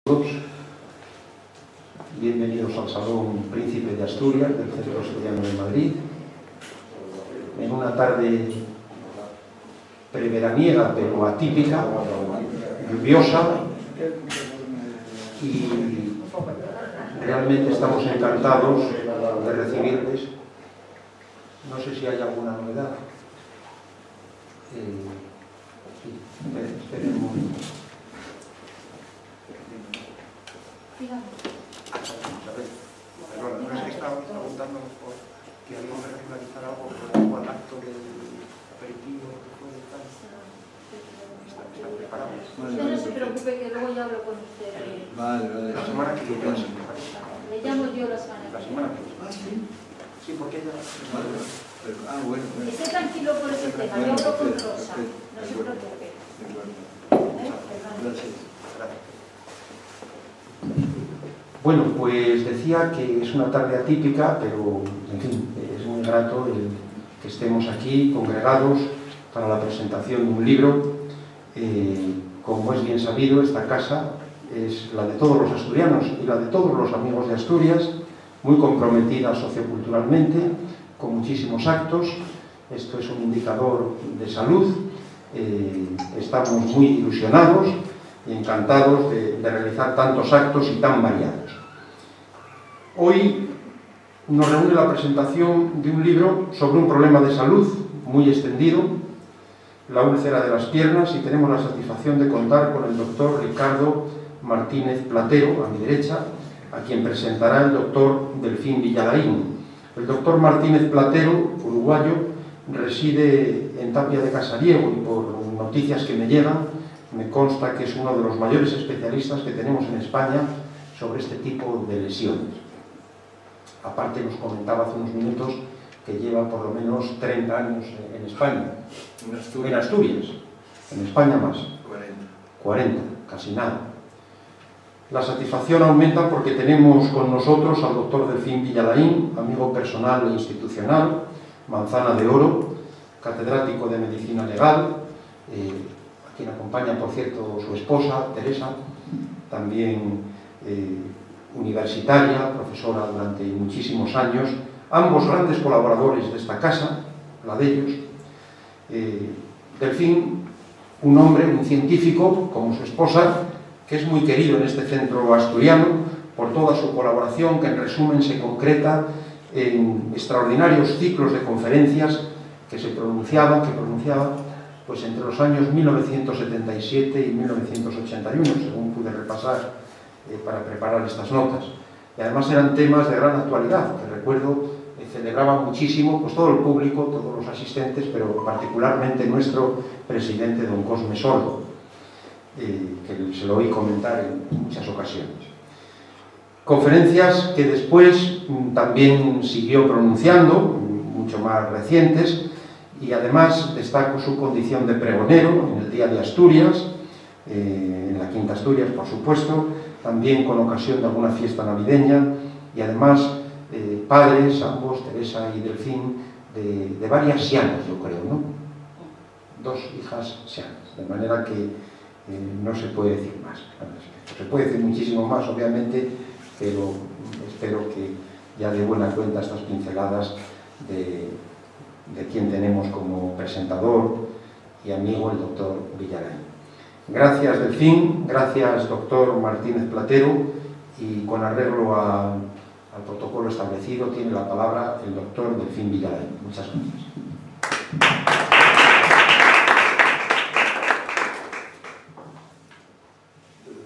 Todos, bienvenidos al Salón Príncipe de Asturias del Centro Asturiano de Madrid, en una tarde preveraniega pero atípica, lluviosa, y realmente estamos encantados de recibirles. No sé si hay alguna novedad. Sí, esperen un momento. Perdona, no es que estaba preguntando por que habíamos de regularizar algo con el acto del aperitivo que fue tal. ¿Están preparados? Usted no se preocupe que luego yo hablo con usted. Vale. La semana que viene. Le llamo yo la semana que viene. Sí. Sí, porque ella... Bueno. Esté tranquilo por ese tema, yo hablo con Rosa. No se preocupe. Gracias. Bueno, pues decía que es una tarde atípica, pero, en fin, es muy grato el que estemos aquí congregados para la presentación de un libro. Como es bien sabido, esta casa es la de todos los asturianos y la de todos los amigos de Asturias, muy comprometida socioculturalmente, con muchísimos actos. Esto es un indicador de salud. Estamos muy ilusionados y encantados de realizar tantos actos y tan variados. Hoy nos reúne la presentación de un libro sobre un problema de salud muy extendido, la úlcera de las piernas, y tenemos la satisfacción de contar con el doctor Ricardo Martínez Platero, a mi derecha, a quien presentará el doctor Delfín Villalaín. El doctor Martínez Platero, uruguayo, reside en Tapia de Casariego y por noticias que me llegan, me consta que es uno de los mayores especialistas que tenemos en España sobre este tipo de lesiones. Aparte, nos comentaba hace unos minutos que lleva por lo menos 30 años en España. En Asturias. En España más. 40, casi nada. La satisfacción aumenta porque tenemos con nosotros al doctor Delfín Villalaín, amigo personal e institucional, manzana de oro, catedrático de Medicina Legal, a quien acompaña, por cierto, su esposa, Teresa, también universitaria, profesora durante muchísimos años, ambos grandes colaboradores de esta casa, la de ellos. Delfín, un hombre, un científico, como su esposa, que es muy querido en este centro asturiano por toda su colaboración, que en resumen se concreta en extraordinarios ciclos de conferencias que pronunciaba pues entre los años 1977 y 1981, según pude repasar para preparar estas notas. Y además eran temas de gran actualidad, que recuerdo celebraba muchísimo pues todo el público, todos los asistentes, pero particularmente nuestro presidente, don Cosme Sordo, que se lo oí comentar en muchas ocasiones. Conferencias que después también siguió pronunciando, mucho más recientes, y además destaco su condición de pregonero en el Día de Asturias, en la Quinta Asturias, por supuesto, también con ocasión de alguna fiesta navideña, y además padres, ambos, Teresa y Delfín, de varias sianas, yo creo, ¿no? 2 hijas sianas, de manera que no se puede decir más. Se puede decir muchísimo más, obviamente, pero espero que ya dé buena cuenta estas pinceladas de quien tenemos como presentador y amigo, el doctor Villalaín. Gracias, Delfín, gracias, doctor Martínez Platero, y con arreglo al protocolo establecido tiene la palabra el doctor Delfín Villalaín. Muchas gracias.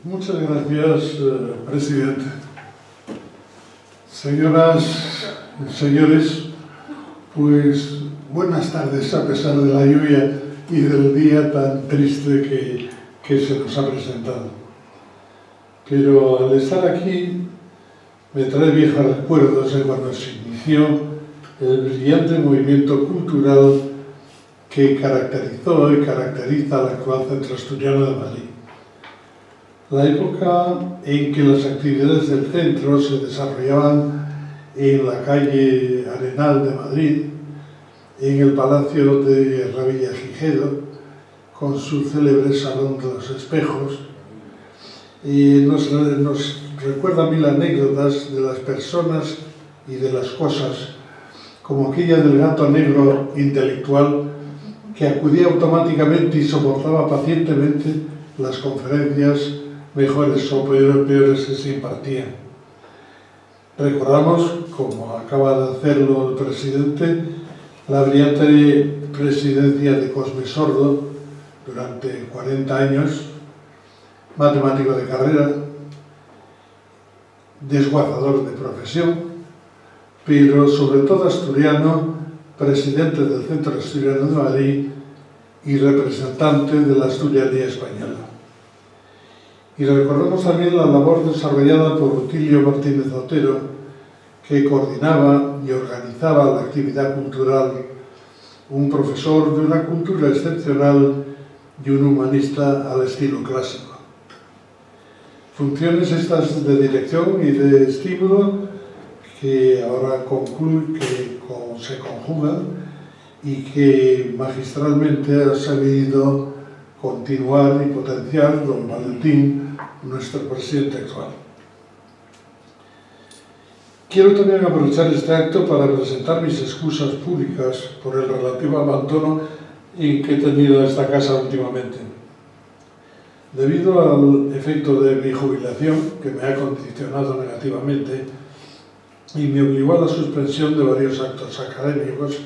Muchas gracias, presidente. Señoras y señores, pues buenas tardes a pesar de la lluvia y del día tan triste que se nos ha presentado. Pero al estar aquí me trae viejos recuerdos de cuando se inició el brillante movimiento cultural que caracterizó y caracteriza al actual Centro Asturiano de Madrid. La época en que las actividades del centro se desarrollaban en la calle Arenal de Madrid, en el Palacio de Ravillagigedo, con su célebre Salón de los Espejos, y nos recuerda mil anécdotas de las personas y de las cosas, como aquella del gato negro intelectual que acudía automáticamente y soportaba pacientemente las conferencias mejores o peores que se impartían. Recordamos, como acaba de hacerlo el presidente, la brillante presidencia de Cosme Sordo durante 40 años, matemático de carrera, desguazador de profesión, pero sobre todo asturiano, presidente del Centro Asturiano de Madrid y representante de la asturianía española. Y recordamos también la labor desarrollada por Rutilio Martínez Otero, que coordinaba y organizaba la actividad cultural, un profesor de una cultura excepcional y un humanista al estilo clásico. Funciones estas de dirección y de estímulo que ahora se conjugan y que magistralmente ha sabido continuar y potenciar don Valentín, nuestro presidente actual. Quiero también aprovechar este acto para presentar mis excusas públicas por el relativo abandono en que he tenido esta casa últimamente. Debido al efecto de mi jubilación, que me ha condicionado negativamente y me obligó a la suspensión de varios actos académicos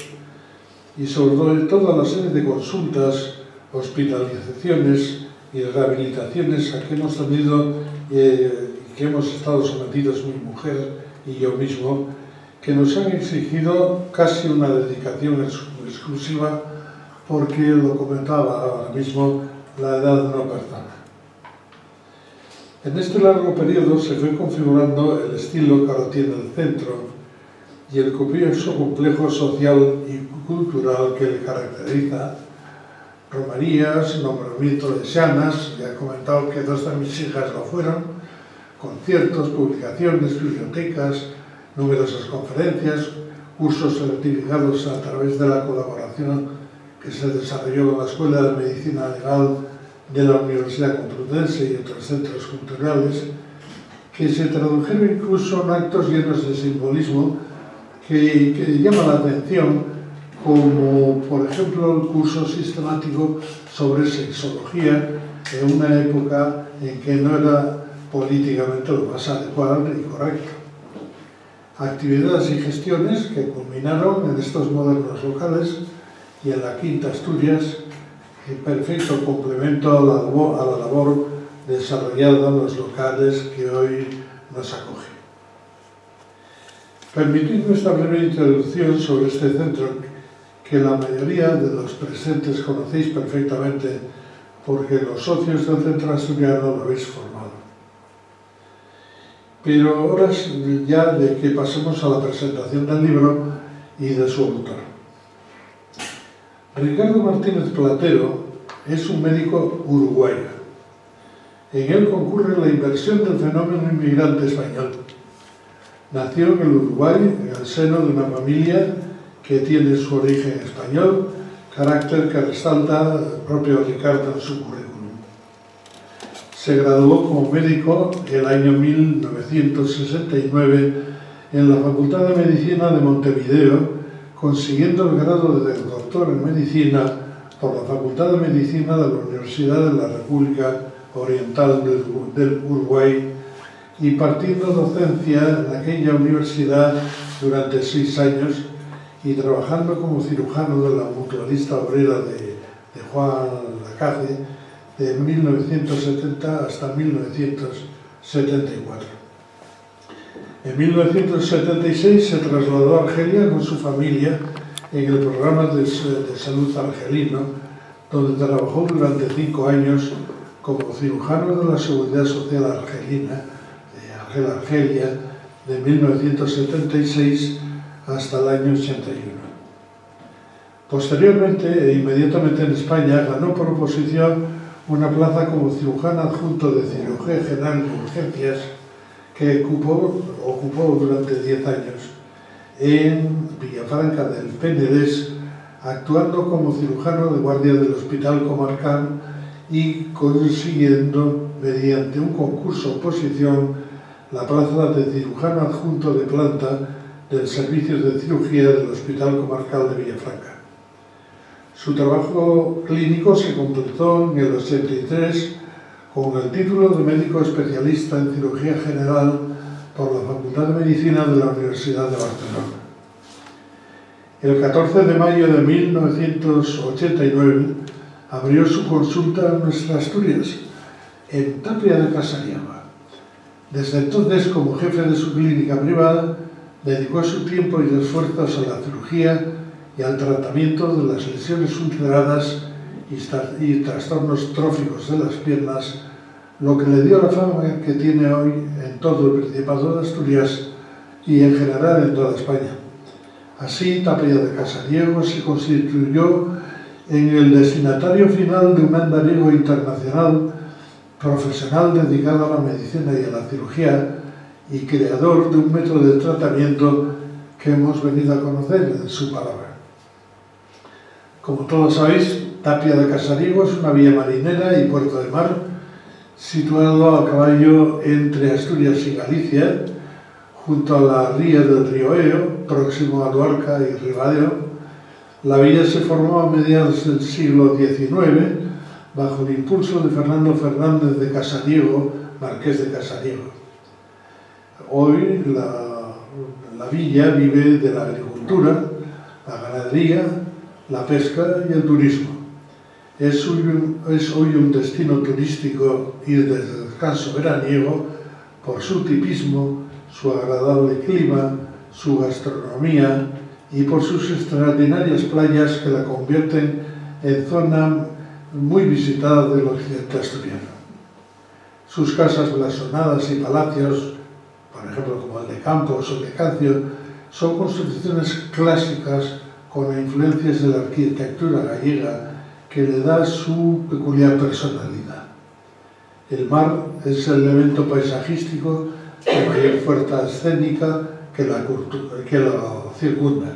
y sobre todo a la serie de consultas, hospitalizaciones y rehabilitaciones a que hemos tenido y que hemos estado sometidos mi mujer y yo mismo, que nos han exigido casi una dedicación exclusiva porque, lo comentaba ahora mismo, la edad no perdona. En este largo periodo se fue configurando el estilo que ahora tiene el centro y el copioso complejo social y cultural que le caracteriza. Romerías, nombramiento de xianas, ya he comentado que dos de mis hijas lo fueron, conciertos, publicaciones, bibliotecas, numerosas conferencias, cursos certificados a través de la colaboración que se desarrolló con la Escuela de Medicina Legal de la Universidad Complutense y otros centros culturales, que se tradujeron incluso en actos llenos de simbolismo que llaman la atención, como por ejemplo el curso sistemático sobre sexología en una época en que no era políticamente lo más adecuado y correcto. Actividades y gestiones que culminaron en estos modernos locales y en la Quinta Asturias, en perfecto complemento a la labor desarrollada en los locales que hoy nos acogen. Permitidme esta breve introducción sobre este centro que la mayoría de los presentes conocéis perfectamente porque los socios del Centro Asturiano lo habéis formado. Pero ahora es ya de que pasemos a la presentación del libro y de su autor. Ricardo Martínez Platero es un médico uruguayo. En él concurre la inversión del fenómeno inmigrante español. Nació en el Uruguay, en el seno de una familia que tiene su origen español, carácter que resalta el propio Ricardo en su currículum. Se graduó como médico el año 1969 en la Facultad de Medicina de Montevideo, consiguiendo el grado de doctor en Medicina por la Facultad de Medicina de la Universidad de la República Oriental del Uruguay y partiendo docencia en aquella universidad durante 6 años y trabajando como cirujano de la Mutualista Obrera de Juan Lacaze de 1970 hasta 1974. En 1976 se trasladó a Argelia con su familia en el programa de salud argelino, donde trabajó durante 5 años como cirujano de la Seguridad Social Argelina, de Argelia, de 1976 hasta el año 81. Posteriormente, e inmediatamente en España, ganó por oposición una plaza como cirujano adjunto de cirugía general de urgencias que ocupó durante 10 años en Villafranca del Penedés, actuando como cirujano de guardia del Hospital Comarcal y consiguiendo mediante un concurso-oposición, la plaza de cirujano adjunto de planta del Servicio de Cirugía del Hospital Comarcal de Villafranca. Su trabajo clínico se completó en el 83 con el título de médico especialista en cirugía general por la Facultad de Medicina de la Universidad de Barcelona. El 14 de mayo de 1989 abrió su consulta en nuestra Asturias, en Tapia de Casariega. Desde entonces, como jefe de su clínica privada, dedicó su tiempo y esfuerzos a la cirugía y al tratamiento de las lesiones ulceradas y trastornos tróficos de las piernas, lo que le dio la fama que tiene hoy en todo el Principado de Asturias y en general en toda España. Así, Tapia de Casariego se constituyó en el destinatario final de un andariego internacional profesional dedicado a la medicina y a la cirugía y creador de un método de tratamiento que hemos venido a conocer en su palabra. Como todos sabéis, Tapia de Casariego es una villa marinera y puerto de mar situado a caballo entre Asturias y Galicia, junto a la ría del río Eo, próximo a Luarca y Ribadeo. La villa se formó a mediados del siglo XIX bajo el impulso de Fernando Fernández de Casariego, marqués de Casariego. Hoy la villa vive de la agricultura, la ganadería, la pesca y el turismo. Es hoy un destino turístico y de descanso veraniego por su tipismo, su agradable clima, su gastronomía y por sus extraordinarias playas que la convierten en zona muy visitada del occidente asturiano. Sus casas blasonadas y palacios, por ejemplo como el de Campos o el de Cancio, son construcciones clásicas con influencias de la arquitectura gallega que le da su peculiar personalidad. El mar es el elemento paisajístico de mayor fuerza escénica que la circunda.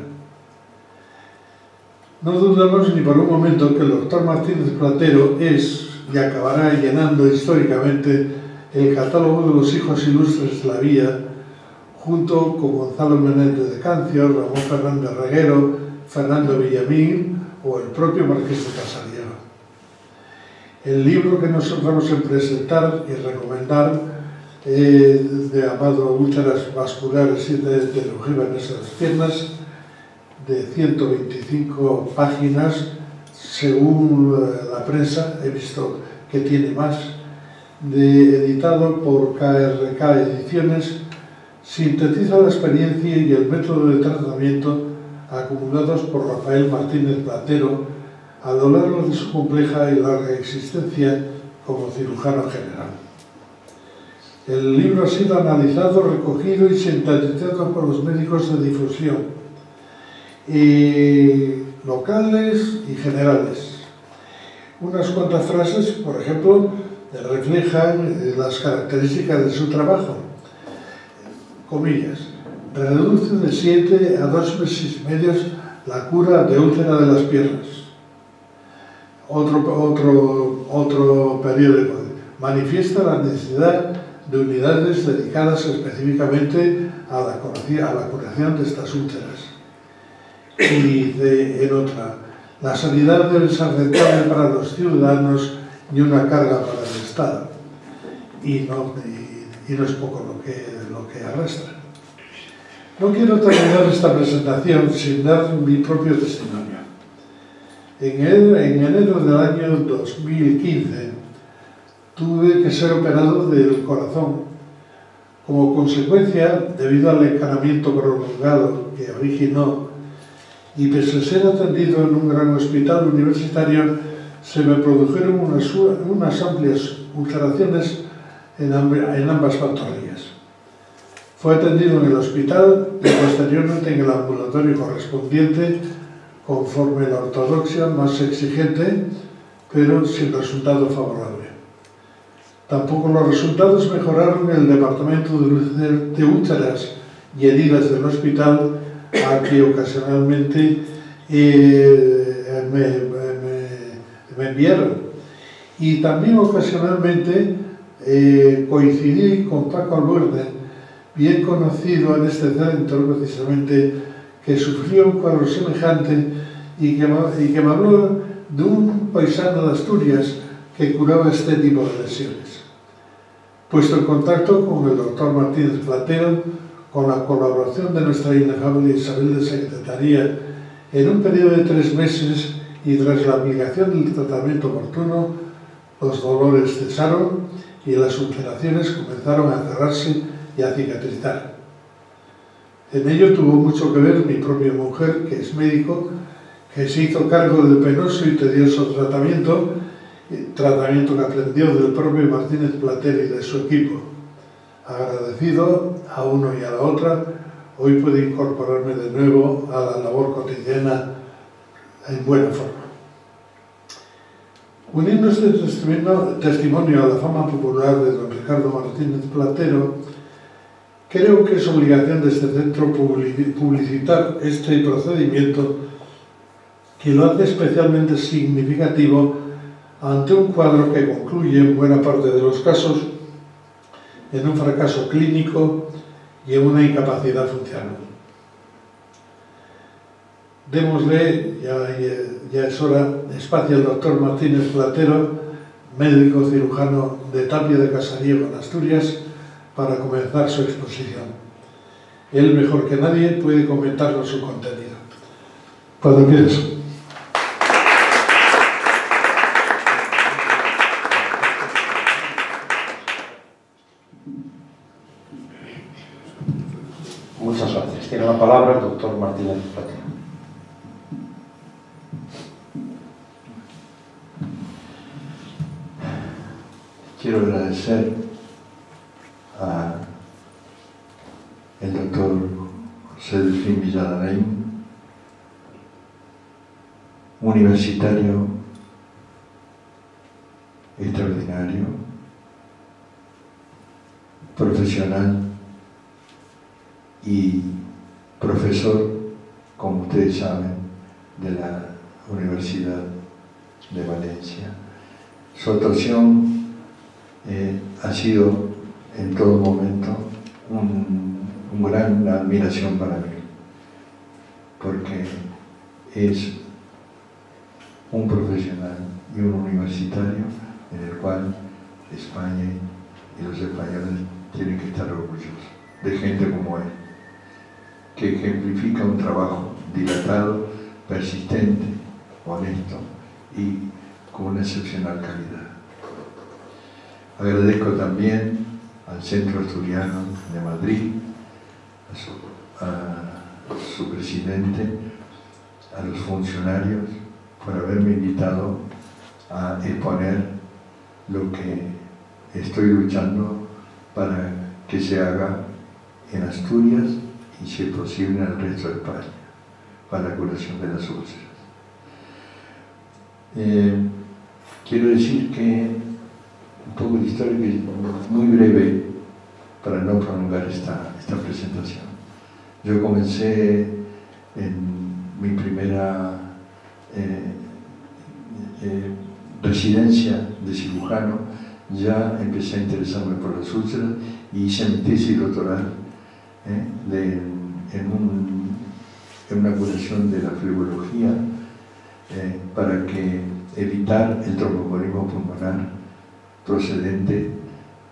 No dudamos ni por un momento que el doctor Martínez Platero es y acabará llenando históricamente el catálogo de los hijos ilustres de la villa, junto con Gonzalo Menéndez de Cancio, Ramón Fernández Reguero, Fernando Villamín o el propio Marqués de Casariego. El libro que nos vamos a presentar y recomendar, de Amado Úlceras Vasculares y de Longeva en esas piernas, de 125 páginas, según la prensa, he visto que tiene más, editado por KRK Ediciones, sintetiza la experiencia y el método de tratamiento acumulados por Rafael Martínez Platero a lo largo de su compleja y larga existencia como cirujano general. El libro ha sido analizado, recogido y sintetizado por los médicos de difusión, locales y generales. Unas cuantas frases, por ejemplo, reflejan las características de su trabajo. Comillas: reduce de 7 a 2 meses y medio la cura de úlcera de las piernas. Otro periódico: manifiesta la necesidad de unidades dedicadas específicamente a la curación de estas úlceras. Y dice en otra: la sanidad debe ser rentable para los ciudadanos y una carga para el Estado. Y no es poco lo que arrastra. No quiero terminar esta presentación sin dar mi propio testimonio. En enero del año 2015 tuve que ser operado del corazón. Como consecuencia, debido al encanamiento prolongado que originó, y pese a ser atendido en un gran hospital universitario, se me produjeron unas amplias ulceraciones en ambas pantorrillas. Fue atendido en el hospital y posteriormente en el ambulatorio correspondiente, conforme a la ortodoxia más exigente, pero sin resultado favorable. Tampoco los resultados mejoraron en el departamento de úlceras y heridas del hospital, a que ocasionalmente me enviaron. Y también ocasionalmente coincidí con Paco Albuerne, bien conocido en este centro precisamente, que sufrió un cuadro semejante y que me habló de un paisano de Asturias que curaba este tipo de lesiones. Puesto en contacto con el doctor Martínez Platero, con la colaboración de nuestra inefable Isabel de Secretaría, en un periodo de 3 meses y tras la aplicación del tratamiento oportuno, los dolores cesaron y las ulceraciones comenzaron a cerrarse y a cicatrizar. En ello tuvo mucho que ver mi propia mujer, que es médico, que se hizo cargo del penoso y tedioso tratamiento que aprendió del propio Martínez Platero y de su equipo. Agradecido a uno y a la otra, hoy puedo incorporarme de nuevo a la labor cotidiana en buena forma. Uniendo este testimonio a la fama popular de don Ricardo Martínez Platero, creo que es obligación de este centro publicitar este procedimiento, que lo hace especialmente significativo ante un cuadro que concluye en buena parte de los casos en un fracaso clínico y en una incapacidad funcional. Démosle, ya es hora, espacio al doctor Martínez Platero, médico cirujano de Tapia de Casariego en Asturias, para comenzar su exposición. Él, mejor que nadie, puede comentarnos su contenido. Cuando quieras. Muchas gracias. Tiene la palabra el doctor Martínez Platero. Quiero agradecer al doctor José Delfín Villarrein, universitario extraordinario, profesional y profesor, como ustedes saben, de la Universidad de Valencia. Su actuación ha sido en todo momento una gran admiración para mí, porque es un profesional y un universitario en el cual España y los españoles tienen que estar orgullosos de gente como él, que ejemplifica un trabajo dilatado, persistente, honesto y con una excepcional calidad. Agradezco también al Centro Asturiano de Madrid, a su presidente, a los funcionarios, por haberme invitado a exponer lo que estoy luchando para que se haga en Asturias y, si es posible, en el resto de España, para la curación de las úlceras. Quiero decir que un poco de historia, que es muy breve para no prolongar esta presentación. Yo comencé en mi primera residencia de cirujano, ya empecé a interesarme por las úlceras y hice mi tesis doctoral en una curación de la flebología para evitar el tromboembolismo pulmonar procedente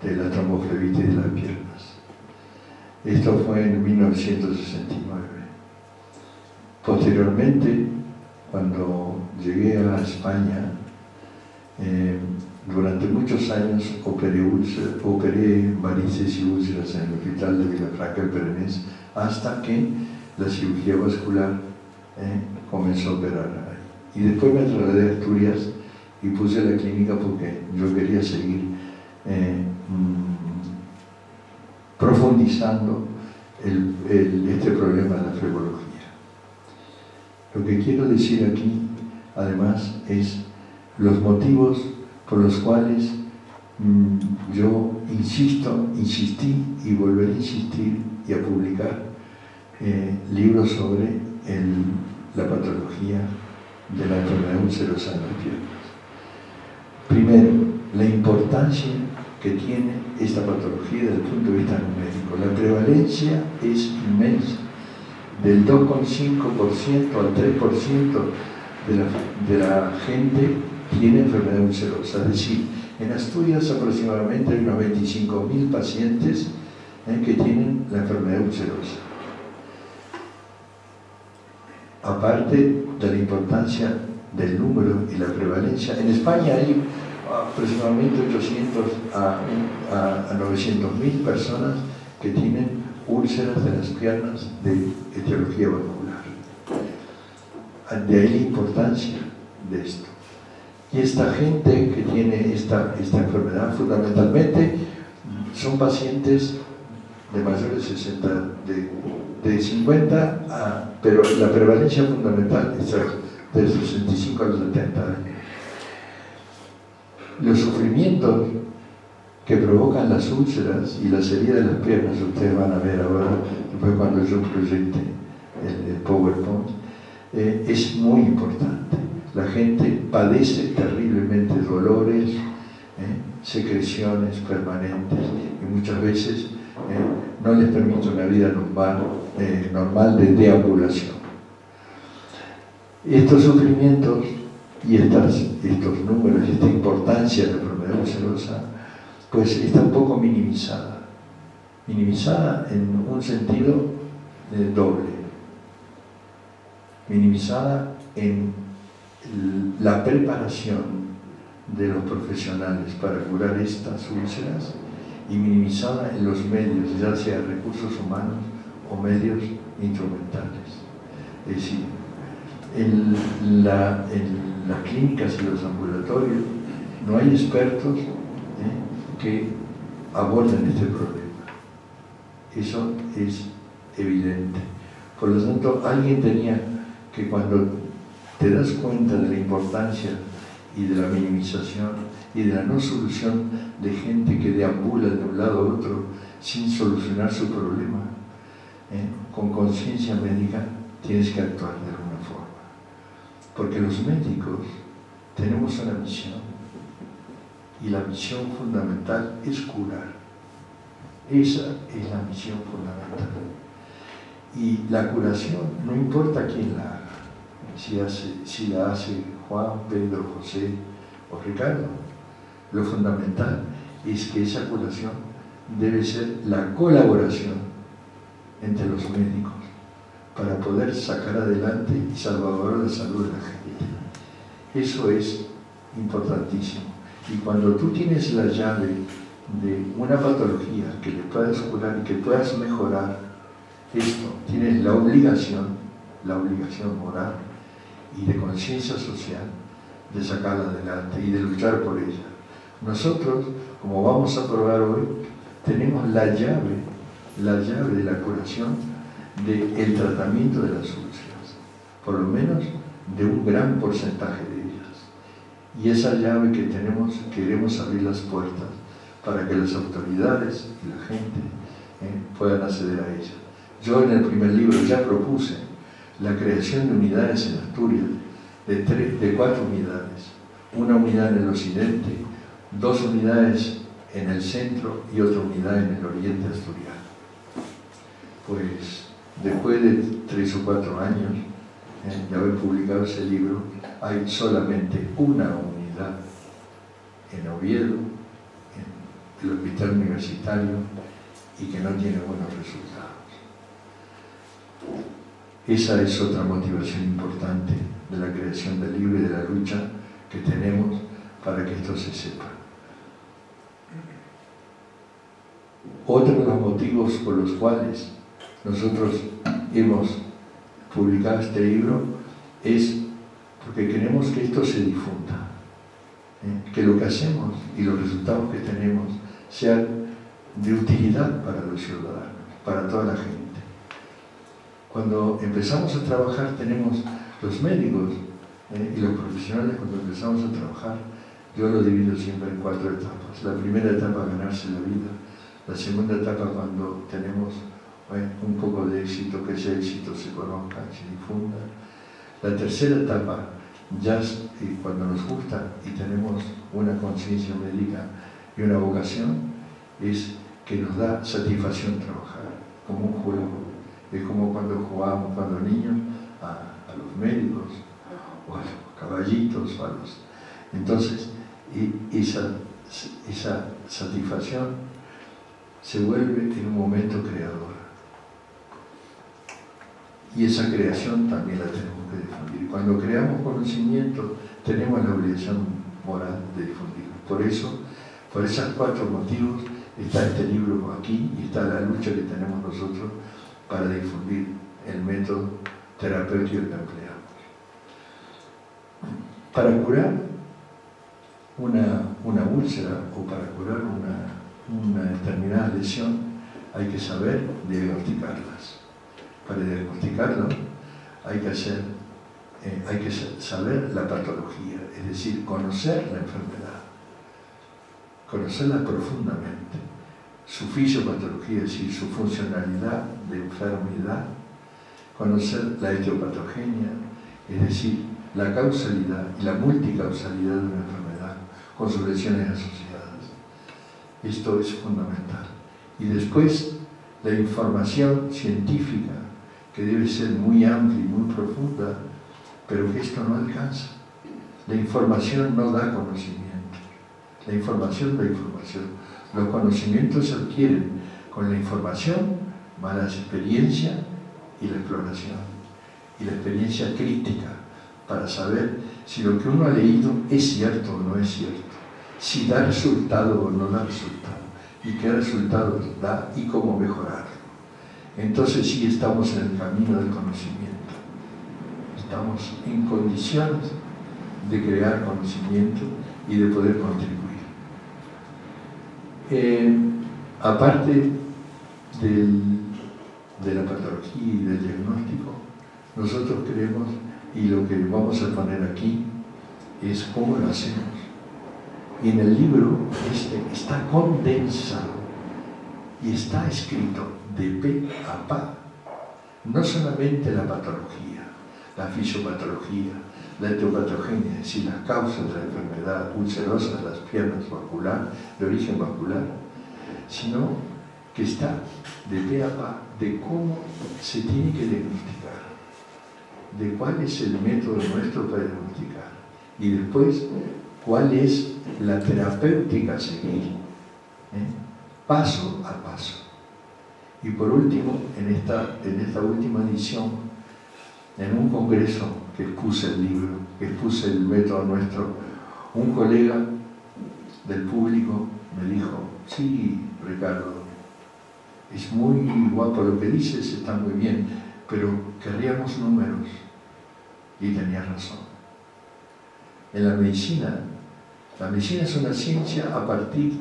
de la tromboflebitis de las piernas. Esto fue en 1969. Posteriormente, cuando llegué a España, durante muchos años operé varices y úlceras en el hospital de Vilafranca del Perenés, hasta que la cirugía vascular comenzó a operar ahí. Y después me trasladé a Asturias y puse la clínica porque yo quería seguir profundizando este problema de la flebología. Lo que quiero decir aquí, además, es los motivos por los cuales yo insistí y volveré a insistir y a publicar libros sobre la patología de la enfermedad ulcerosa en las piernas. Primero, la importancia que tiene esta patología desde el punto de vista numérico. La prevalencia es inmensa, del 2,5% al 3% de la gente tiene enfermedad ulcerosa. Es decir, en Asturias aproximadamente hay unos 25.000 pacientes que tienen la enfermedad ulcerosa. Aparte de la importancia del número y la prevalencia, en España hay aproximadamente 800 a 900.000 personas que tienen úlceras de las piernas de etiología vascular. De ahí la importancia de esto. Y esta gente que tiene esta enfermedad, fundamentalmente, son pacientes de mayores de 60, de 50 a, pero la prevalencia fundamental es de 65 a los 70 años. Los sufrimientos que provocan las úlceras y las heridas de las piernas, ustedes van a ver ahora, después cuando yo proyecte el PowerPoint, es muy importante. La gente padece terriblemente dolores, secreciones permanentes y muchas veces no les permite una vida normal de deambulación. Estos sufrimientos y estos números, esta importancia de la enfermedad ulcerosa, pues está un poco minimizada en un sentido doble, minimizada en la preparación de los profesionales para curar estas úlceras y minimizada en los medios, ya sea recursos humanos o medios instrumentales. Es decir, en las clínicas y los ambulatorios no hay expertos que aborden este problema. Eso es evidente. Por lo tanto, alguien tenía que, cuando te das cuenta de la importancia y de la minimización y de la no solución de gente que deambula de un lado a otro sin solucionar su problema, con conciencia médica tienes que actuar de alguna forma. Porque los médicos tenemos una misión, y la misión fundamental es curar. Esa es la misión fundamental. Y la curación, no importa quién la haga, si la hace Juan, Pedro, José o Ricardo, lo fundamental es que esa curación debe ser la colaboración entre los médicos para poder sacar adelante y salvaguardar la salud de la gente. Eso es importantísimo. Y cuando tú tienes la llave de una patología que le puedas curar y que puedas mejorar esto, tienes la obligación moral y de conciencia social de sacarla adelante y de luchar por ella. Nosotros, como vamos a probar hoy, tenemos la llave de la curación del tratamiento de las úlceras, por lo menos de un gran porcentaje de ellas. Y esa llave que tenemos, queremos abrir las puertas para que las autoridades y la gente puedan acceder a ella. Yo en el primer libro ya propuse la creación de unidades en Asturias, de 4 unidades. Una unidad en el occidente, 2 unidades en el centro y otra unidad en el oriente asturiano. Pues después de 3 o 4 años de haber publicado ese libro, hay solamente una unidad en Oviedo, en el hospital universitario, y que no tiene buenos resultados. Esa es otra motivación importante de la creación del libro y de la lucha que tenemos para que esto se sepa. Otro de los motivos por los cuales nosotros hemos publicado este libro es porque queremos que esto se difunda, que lo que hacemos y los resultados que tenemos sean de utilidad para los ciudadanos, para toda la gente. Cuando empezamos a trabajar, tenemos los médicos y los profesionales. Cuando empezamos a trabajar, yo lo divido siempre en 4 etapas. La primera etapa, ganarse la vida. La segunda etapa, cuando tenemos un poco de éxito, que ese éxito se conozca, se difunda. La tercera etapa, ya cuando nos gusta y tenemos una conciencia médica Y una vocación es que nos da satisfacción trabajar, como un juego. Es como cuando jugábamos cuando niños a los médicos, o a los caballitos, Entonces, esa satisfacción se vuelve en un momento creador. Y esa creación también la tenemos que difundir. Cuando creamos conocimiento, tenemos la obligación moral de difundirlo. Por eso, por esos 4 motivos, está este libro aquí y está la lucha que tenemos nosotros para difundir el método terapéutico que empleamos. Para curar una úlcera o para curar una determinada lesión hay que saber diagnosticarlas. Para diagnosticarlo hay que saber la patología, es decir, conocer la enfermedad, conocerla profundamente, su fisiopatología, es decir, su funcionalidad de enfermedad, conocer la etiopatogenia, es decir, la causalidad y la multicausalidad de una enfermedad con sus lesiones asociadas. Esto es fundamental. Y después, la información científica, que debe ser muy amplia y muy profunda, pero que esto no alcanza. La información no da conocimiento. La información da información. Los conocimientos se adquieren con la información, más la experiencia y la exploración. Y la experiencia crítica, para saber si lo que uno ha leído es cierto o no es cierto. Si da resultado o no da resultado. Y qué resultados da y cómo mejorarlo. Entonces sí estamos en el camino del conocimiento. Estamos en condiciones de crear conocimiento y de poder contribuir. Aparte de la patología y del diagnóstico, nosotros creemos, y lo que vamos a poner aquí, es cómo lo hacemos. Y en el libro está condensado y está escrito de pe a pa, no solamente la patología, la fisiopatología, la etiopatogenia, es decir, las causas de la enfermedad ulcerosa de las piernas vascular, de origen vascular, sino que está de pe a pa de cómo se tiene que diagnosticar, de cuál es el método nuestro para diagnosticar, y después cuál es la terapéutica a seguir, paso a paso. Y por último, en esta última edición, en un congreso que expuse el libro, que expuse el método nuestro, un colega del público me dijo: sí, Ricardo, es muy guapo lo que dices, está muy bien, pero querríamos números. Y tenía razón. En la medicina es una ciencia a partir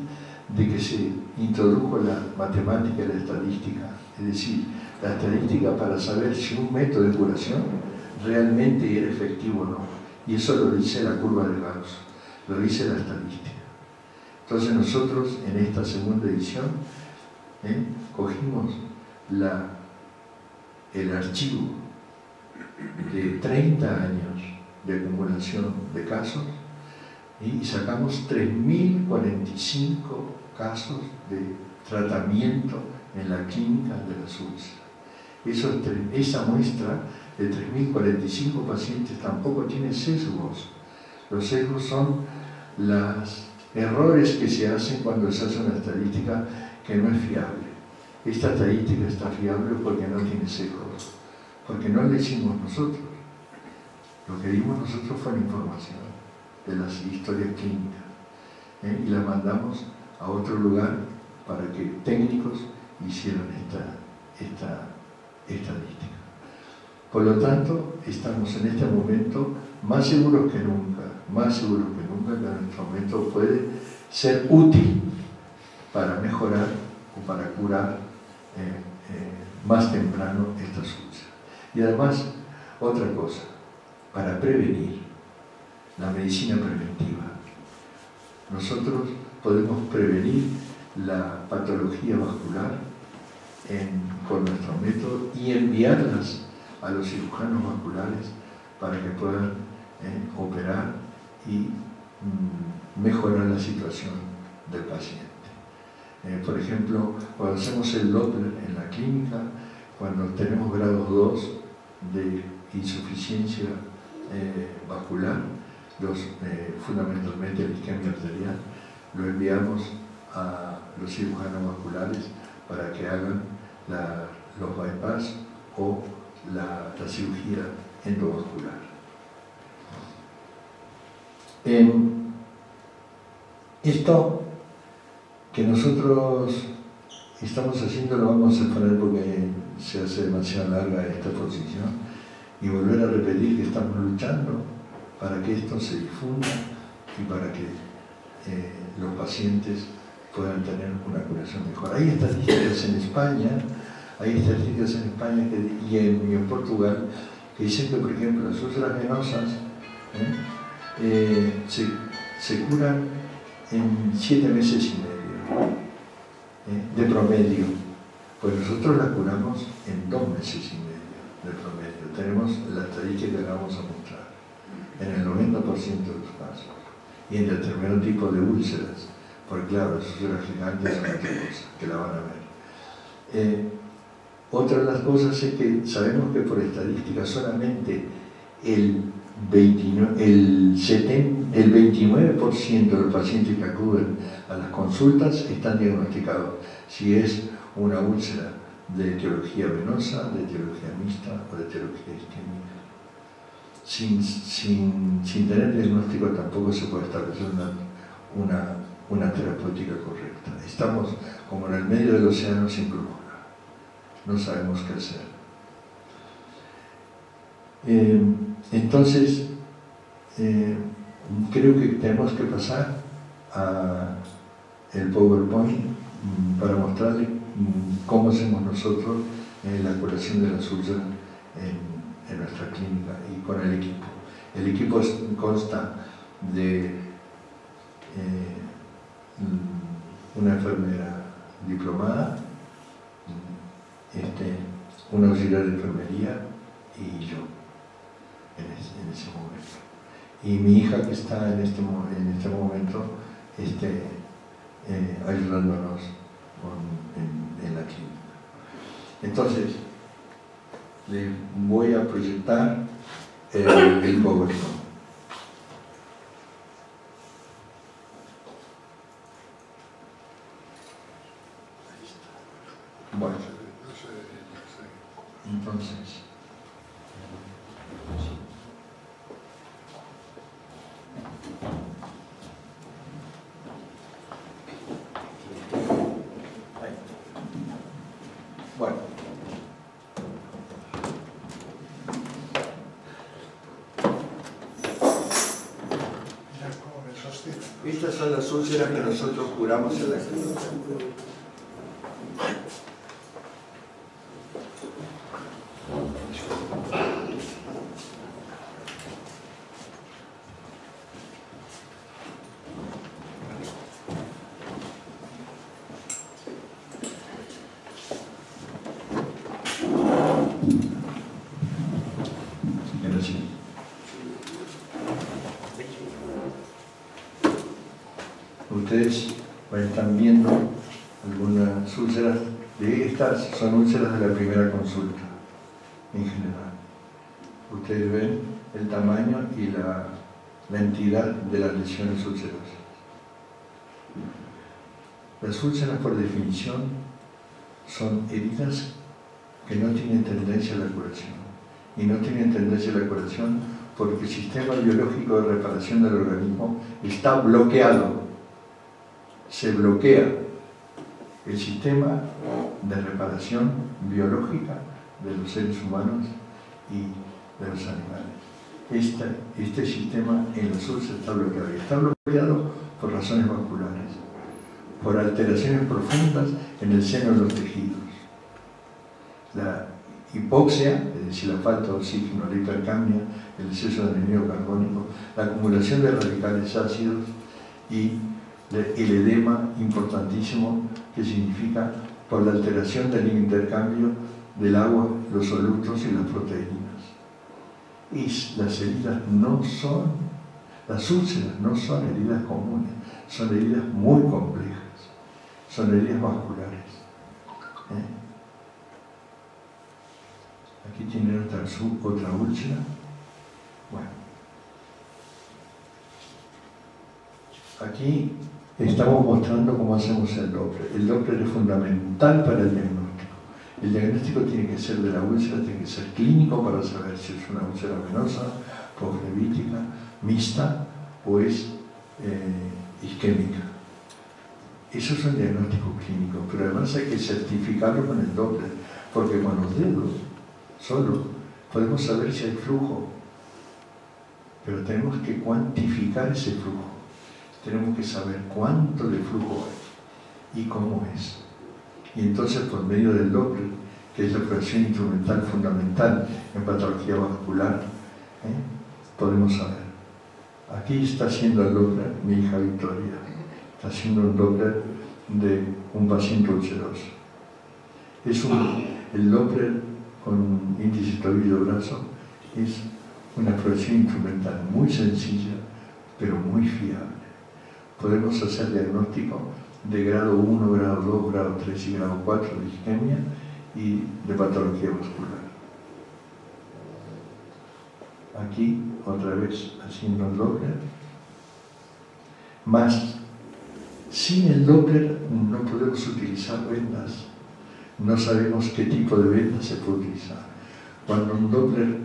de que se introdujo la matemática y la estadística, es decir, la estadística para saber si un método de curación realmente era efectivo o no. Y eso lo dice la curva de Gauss, lo dice la estadística. Entonces nosotros en esta segunda edición cogimos el archivo de 30 años de acumulación de casos y sacamos 3.045 casos de tratamiento en la clínica de las úlceras. Esa muestra de 3.045 pacientes tampoco tiene sesgos. Los sesgos son los errores que se hacen cuando se hace una estadística que no es fiable. Esta estadística está fiable porque no tiene sesgos, porque no la hicimos nosotros. Lo que dimos nosotros fue la información de las historias clínicas y la mandamos a otro lugar para que técnicos hicieran esta estadística. Por lo tanto, estamos en este momento más seguros que nunca que nuestro método puede ser útil para mejorar o para curar más temprano estas úlceras. Y además, otra cosa, para prevenir, la medicina preventiva. Nosotros podemos prevenir la patología vascular con nuestro método y enviarlas a los cirujanos vasculares para que puedan operar y mejorar la situación del paciente. Por ejemplo, cuando hacemos el Doppler en la clínica, cuando tenemos grados 2 de insuficiencia vascular, fundamentalmente la isquemia arterial, lo enviamos a los cirujanos vasculares para que hagan los bypass o la cirugía endovascular. Esto que nosotros estamos haciendo lo vamos a parar porque se hace demasiado larga esta exposición y volver a repetir que estamos luchando para que esto se difunda y para que los pacientes puedan tener una curación mejor. Hay estadísticas en España, y en Portugal que dicen que, por ejemplo, las úlceras venosas se curan en 7 meses y medio de promedio, pues nosotros las curamos en 2 meses y medio de promedio. Tenemos la estadística que vamos a mostrar en el 90% de los casos y en determinado tipo de úlceras, porque claro, las úlceras gigantes son otra cosa, que la van a ver. Otra de las cosas es que sabemos que por estadística solamente el 29% de los pacientes que acuden a las consultas están diagnosticados si es una úlcera de etiología venosa, de etiología mixta o de etiología isquémica. Sin tener diagnóstico tampoco se puede establecer una terapéutica correcta. Estamos como en el medio del océano sin brújula, no sabemos qué hacer. Entonces, creo que tenemos que pasar al PowerPoint para mostrarles cómo hacemos nosotros la curación de las úlceras en nuestra clínica y con el equipo. El equipo consta de una enfermera diplomada, un auxiliar de enfermería y yo en ese momento. Y mi hija que está en este momento ayudándonos en la clínica. Entonces, les voy a proyectar el PowerPoint. Bueno, entonces, bueno, estas son las úlceras que nosotros curamos en la clínica. Ustedes están viendo algunas úlceras, de estas son úlceras de la primera consulta en general. Ustedes ven el tamaño y la entidad de las lesiones ulcerosas. Las úlceras, por definición, son heridas que no tienen tendencia a la curación. Y no tienen tendencia a la curación porque el sistema biológico de reparación del organismo está bloqueado. Se bloquea el sistema de reparación biológica de los seres humanos y de los animales. Este sistema en las úlceras está bloqueado. Y está bloqueado por razones vasculares, por alteraciones profundas en el seno de los tejidos. La hipoxia, es decir, la falta de oxígeno, la hipercamia, el exceso de anhídrido carbónico, la acumulación de radicales ácidos y el edema importantísimo que significa por la alteración del intercambio del agua, los solutos y las proteínas. Y las heridas no son, las úlceras no son heridas comunes, son heridas muy complejas, son heridas vasculares. Aquí tienen otra úlcera. Bueno, aquí estamos mostrando cómo hacemos el Doppler. El Doppler es fundamental para el diagnóstico. El diagnóstico tiene que ser de la úlcera, tiene que ser clínico para saber si es una úlcera venosa, postflebítica, mixta o es isquémica. Eso es un diagnóstico clínico, pero además hay que certificarlo con el Doppler, porque con los dedos solo podemos saber si hay flujo, pero tenemos que cuantificar ese flujo, tenemos que saber cuánto de flujo hay y cómo es. Y entonces por medio del Doppler, que es la operación instrumental fundamental en patología vascular, podemos saber. Aquí está haciendo el Doppler mi hija Victoria, está haciendo un Doppler de un paciente ulceroso. El Doppler con índice tobillo-brazo es una operación instrumental muy sencilla, pero muy fiable. Podemos hacer diagnóstico de grado 1, grado 2, grado 3 y grado 4 de isquemia y de patología vascular. Aquí, otra vez, haciendo el Doppler. Más, sin el Doppler no podemos utilizar vendas. No sabemos qué tipo de venda se puede utilizar. Cuando un Doppler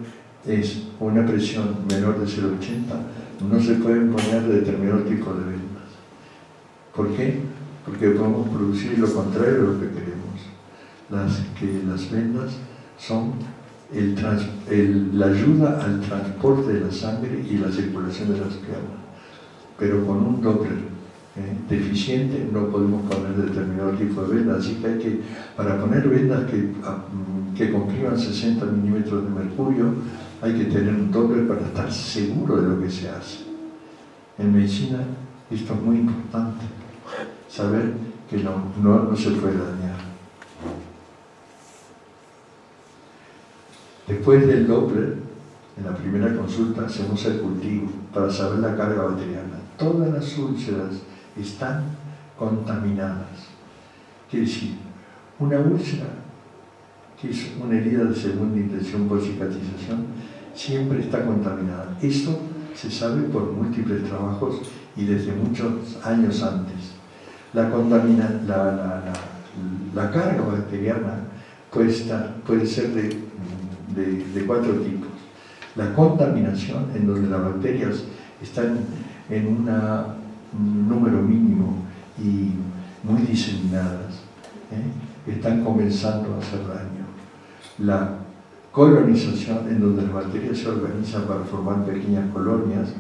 es una presión menor de 0,80, no se pueden poner determinado tipo de vendas. ¿Por qué? Porque podemos producir lo contrario de lo que queremos. Las vendas son la ayuda al transporte de la sangre y la circulación de las piernas. Pero con un Doppler deficiente no podemos poner determinado tipo de vendas, así que para poner vendas que compriman 60 milímetros de mercurio hay que tener un Doppler para estar seguro de lo que se hace. En medicina esto es muy importante, saber que no se puede dañar. Después del Doppler, en la primera consulta hacemos el cultivo para saber la carga bacteriana. Todas las úlceras están contaminadas. Quiere decir, una úlcera, que es una herida de segunda intención por cicatrización, siempre está contaminada. Esto se sabe por múltiples trabajos y desde muchos años antes. La carga bacteriana puede ser de 4 tipos. La contaminación, en donde las bacterias están en un número mínimo y muy diseminadas, están comenzando a hacer daño. La colonización, en donde las bacterias se organizan para formar pequeñas colonias,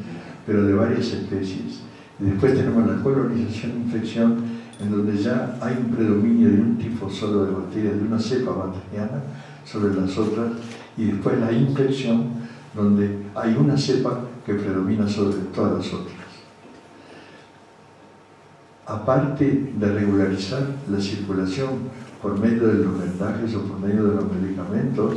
pero de varias especies. Y después tenemos la colonización-infección, en donde ya hay un predominio de un tipo solo de bacterias, de una cepa bacteriana sobre las otras, y después la infección, donde hay una cepa que predomina sobre todas las otras. Aparte de regularizar la circulación por medio de los vendajes o por medio de los medicamentos,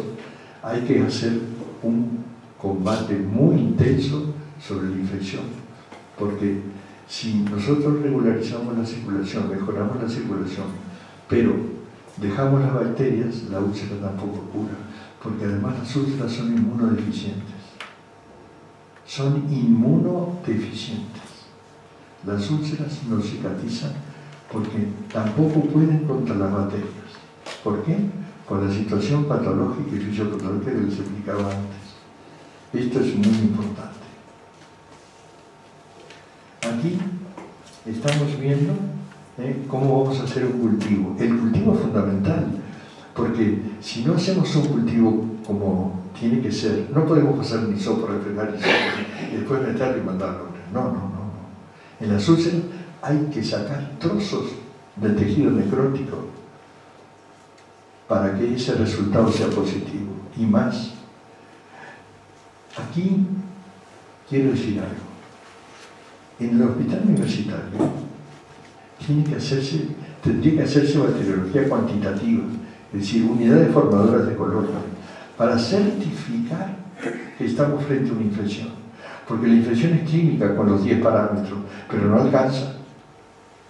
hay que hacer un combate muy intenso sobre la infección, porque si nosotros regularizamos la circulación, mejoramos la circulación, pero dejamos las bacterias, la úlcera tampoco cura, porque además las úlceras son inmunodeficientes. Son inmunodeficientes. Las úlceras no cicatrizan porque tampoco pueden contra las bacterias. ¿Por qué? Por la situación patológica y fisiopatológica que les explicaba antes. Esto es muy importante. Aquí estamos viendo cómo vamos a hacer un cultivo. El cultivo es fundamental, porque si no hacemos un cultivo como tiene que ser, no podemos pasar ni hisopo, refregar y después meterlo y mandarlo. No. En las úlceras hay que sacar trozos del tejido necrótico para que ese resultado sea positivo. Y más, aquí quiero decir algo. En el hospital universitario tendría que hacerse bacteriología cuantitativa, es decir, unidades formadoras de color, para certificar que estamos frente a una infección. Porque la infección es clínica con los 10 parámetros, pero no alcanza.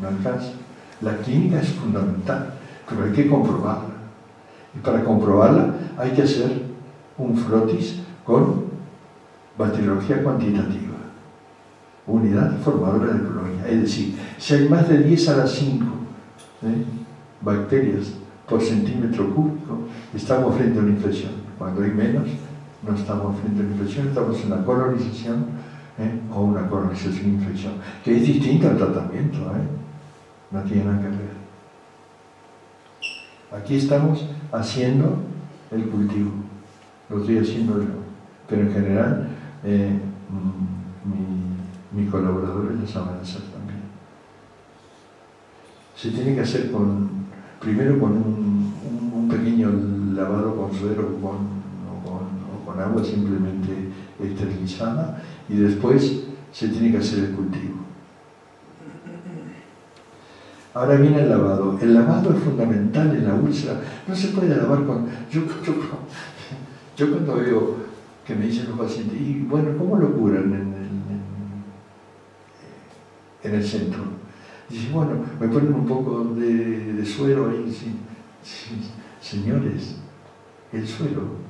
no alcanza. La clínica es fundamental, pero hay que comprobarla. Y para comprobarla hay que hacer un frotis con bacteriología cuantitativa, unidad formadora de colonia. Es decir, si hay más de 10 a la 5 bacterias por centímetro cúbico, estamos frente a una infección. Cuando hay menos, no estamos frente a una infección, estamos en una colonización o una colonización infección, que es distinta al tratamiento, no tiene nada que ver. Aquí estamos haciendo el cultivo, lo estoy haciendo yo, pero en general mis colaboradores lo saben hacer también. Se tiene que hacer primero con un pequeño lavado con suero o con agua simplemente esterilizada, y después se tiene que hacer el cultivo. Ahora viene el lavado. El lavado es fundamental en la úlcera. No se puede lavar con... Yo cuando veo que me dicen los pacientes, y bueno, ¿cómo lo curan en el centro? Dice, bueno, me ponen un poco de suero ahí. Sí, señores, el suero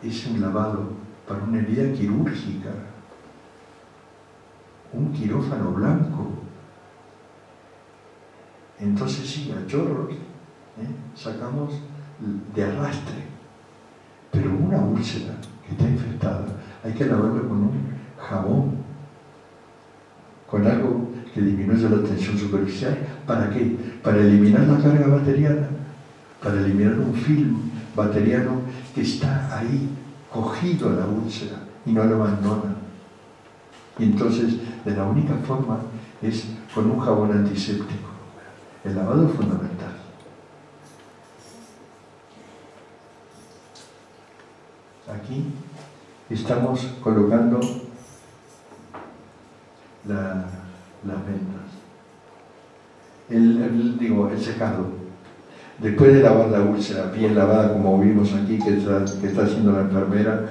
es un lavado para una herida quirúrgica, un quirófano blanco. Entonces sí, a chorros sacamos de arrastre, pero una úlcera que está infectada hay que lavarla con un jabón, con algo que disminuya la tensión superficial. ¿Para qué? Para eliminar la carga bacteriana, para eliminar un film bacteriano que está ahí cogido a la úlcera y no lo abandona. Y entonces, de la única forma es con un jabón antiséptico. El lavado es fundamental. Aquí estamos colocando las vendas. El secado. Después de lavar la úlcera, bien lavada como vimos aquí, que está haciendo la enfermera,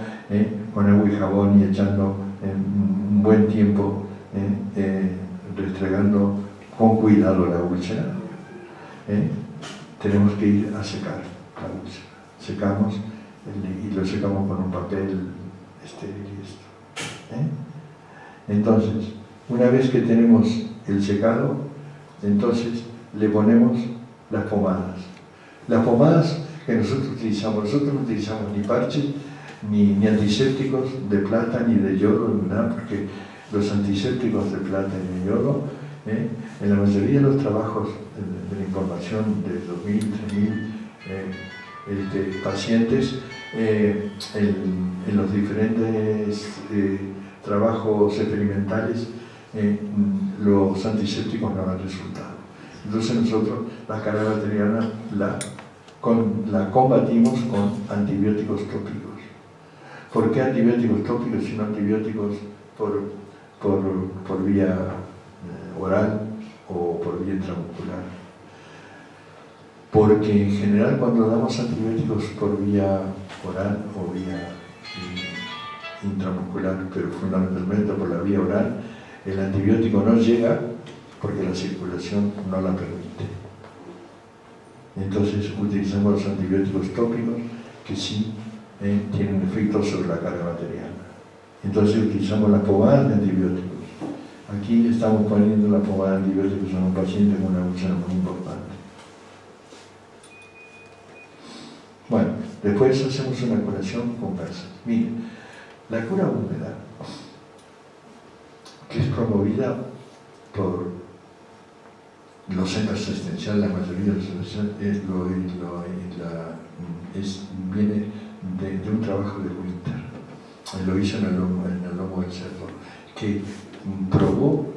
con agua y jabón y echando un buen tiempo, restregando con cuidado la úlcera, tenemos que ir a secar la úlcera. Secamos y lo secamos con un papel estéril y esto. Entonces, una vez que tenemos el secado, entonces le ponemos las pomadas. Las pomadas que nosotros no utilizamos ni parches, ni antisépticos de plata, ni de yodo, ni nada, porque los antisépticos de plata y de yodo, en la mayoría de los trabajos de la información de 2.000, 3.000 pacientes, en los diferentes trabajos experimentales, los antisépticos no dan resultado. Entonces nosotros la carga bacteriana la combatimos con antibióticos tópicos. ¿Por qué antibióticos tópicos sino antibióticos por vía oral o por vía intramuscular? Porque en general cuando damos antibióticos por vía oral o vía intramuscular, pero fundamentalmente por la vía oral, el antibiótico no llega porque la circulación no la permite. Entonces utilizamos los antibióticos tópicos que sí tienen efecto sobre la carga bacteriana. Entonces utilizamos la pomada de antibióticos. Aquí estamos poniendo la pomada de antibióticos a un paciente con una úlcera muy importante. Bueno, después hacemos una curación con persas. Miren, la cura húmeda, que es promovida por los centros asistenciales, la mayoría de los centros asistenciales, viene de un trabajo de Winter. Lo hizo en el lomo del cerdo, que probó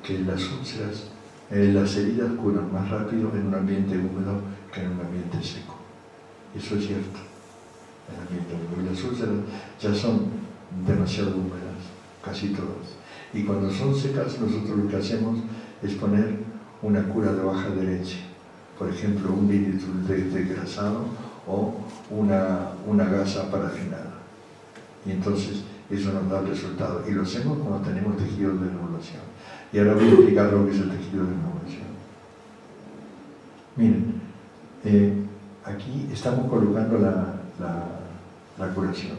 que las úlceras, las heridas curan más rápido en un ambiente húmedo que en un ambiente seco. Eso es cierto. En el ambiente húmedo. Las úlceras ya son demasiado húmedas, casi todas. Y cuando son secas, nosotros lo que hacemos es poner una cura de baja adherencia. Por ejemplo, un dinitril desgrasado o una gasa parafinada. Y entonces eso nos da el resultado. Y lo hacemos cuando tenemos tejidos de nublación. Y ahora voy a explicar lo que es el tejido de nublación. Miren, aquí estamos colocando la curación.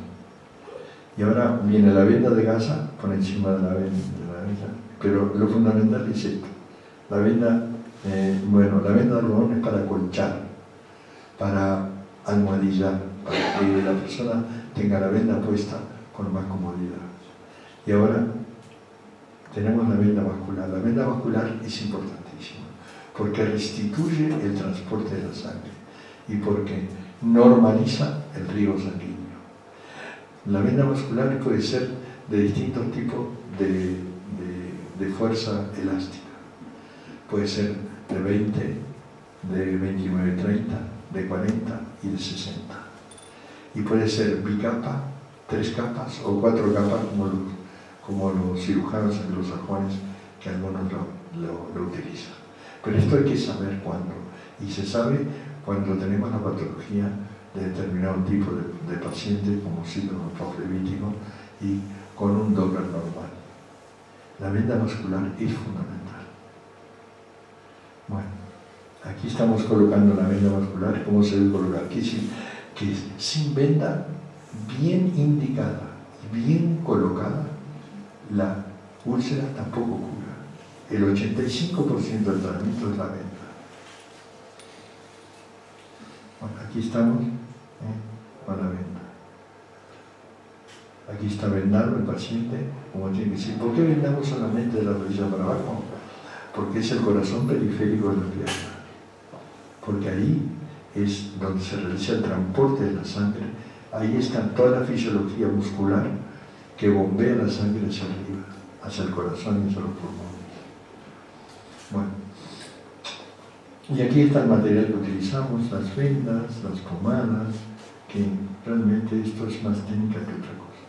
Y ahora viene la venda de gasa por encima de la venda. Pero lo fundamental es esto. La venda, la venda de algodón es para colchar, para almohadillar, para que la persona tenga la venda puesta con más comodidad. Y ahora tenemos la venda vascular. La venda vascular es importantísima porque restituye el transporte de la sangre y porque normaliza el riego sanguíneo. La venda vascular puede ser de distintos tipos de fuerza elástica. Puede ser de 20, de 29, 30, de 40 y de 60. Y puede ser bicapa, 3 capas o 4 capas como los cirujanos anglosajones que algunos lo utilizan. Pero esto hay que saber cuándo. Y se sabe cuando tenemos la patología de determinado tipo de paciente como síndrome postraumático y con un Doppler normal. La venda vascular es fundamental. Bueno, aquí estamos colocando la venda vascular. ¿Cómo se debe colocar? Que sin venda bien indicada y bien colocada, la úlcera tampoco cura. El 85% del tratamiento es la venda. Bueno, aquí estamos con la venda. Aquí está vendado el paciente, como tiene que ser. ¿Por qué vendamos solamente de la rodilla para abajo? Porque es el corazón periférico de la pierna. Porque ahí es donde se realiza el transporte de la sangre. Ahí está toda la fisiología muscular que bombea la sangre hacia arriba, hacia el corazón y hacia los pulmones. Bueno, y aquí está el material que utilizamos, las vendas, las pomadas, que realmente esto es más técnica que otra cosa.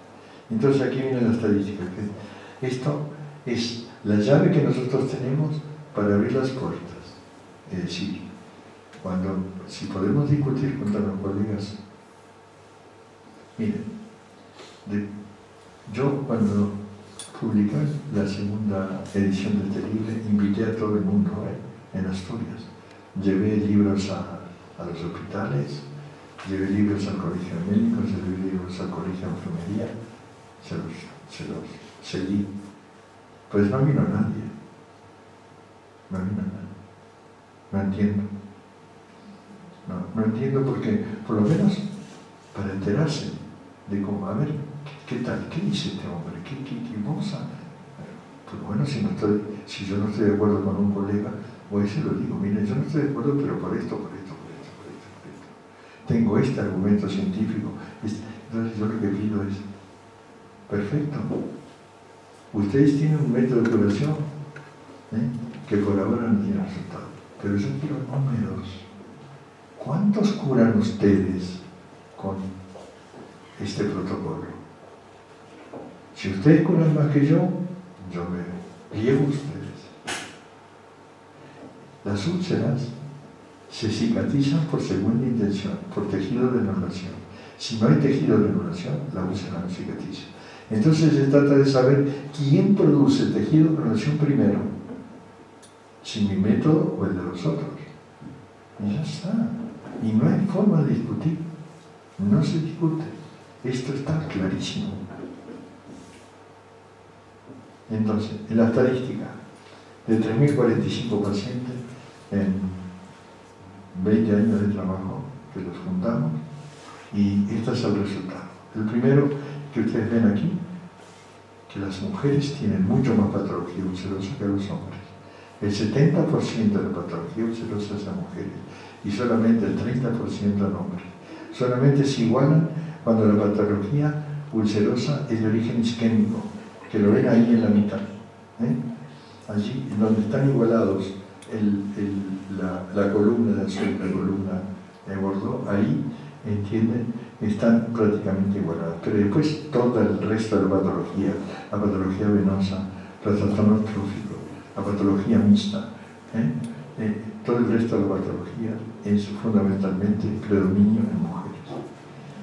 Entonces aquí viene la estadística, que esto es la llave que nosotros tenemos para abrir las puertas. Es decir, si podemos discutir con los colegas, miren, yo cuando publiqué la segunda edición de este libro, invité a todo el mundo en Asturias. Llevé libros a los hospitales, llevé libros al colegio de médicos, llevé libros al colegio de enfermería, se los cedí. Pues no vino nadie. No vino nadie. No entiendo. No entiendo porque, por lo menos, para enterarse de cómo, a ver, ¿qué tal? ¿Qué dice este hombre? ¿Qué cosa? Pues bueno, si yo no estoy de acuerdo con un colega, voy y se lo digo, mire, yo no estoy de acuerdo, pero por esto. Tengo este argumento científico. Entonces yo lo que pido es, perfecto, ustedes tienen un método de curación que por ahora no tiene resultado, pero yo quiero números. ¿Cuántos curan ustedes con este protocolo? Si ustedes curan más que yo me llevo ustedes. Las úlceras se cicatrizan por segunda intención, por tejido de anulación. Si no hay tejido de anulación, la úlcera no cicatriza. Entonces se trata de saber quién produce tejido de anulación primero, si mi método o el de los otros. Y ya está. Y no hay forma de discutir. No se discute. Esto está clarísimo. Entonces, en la estadística, de 3.045 pacientes en 20 años de trabajo que los juntamos, y este es el resultado. El primero que ustedes ven aquí, que las mujeres tienen mucho más patología ulcerosa que los hombres. El 70% de la patología ulcerosa es a mujeres y solamente el 30% en hombres. Solamente se igualan cuando la patología ulcerosa es de origen isquémico, que lo ven ahí en la mitad. Allí donde están igualados la columna de azul y la columna de bordeaux, ahí, entienden, están prácticamente igualadas. Pero después todo el resto de la patología venosa, el trastorno trófico, la patología mixta, todo el resto de la patología es fundamentalmente predominio en mujeres.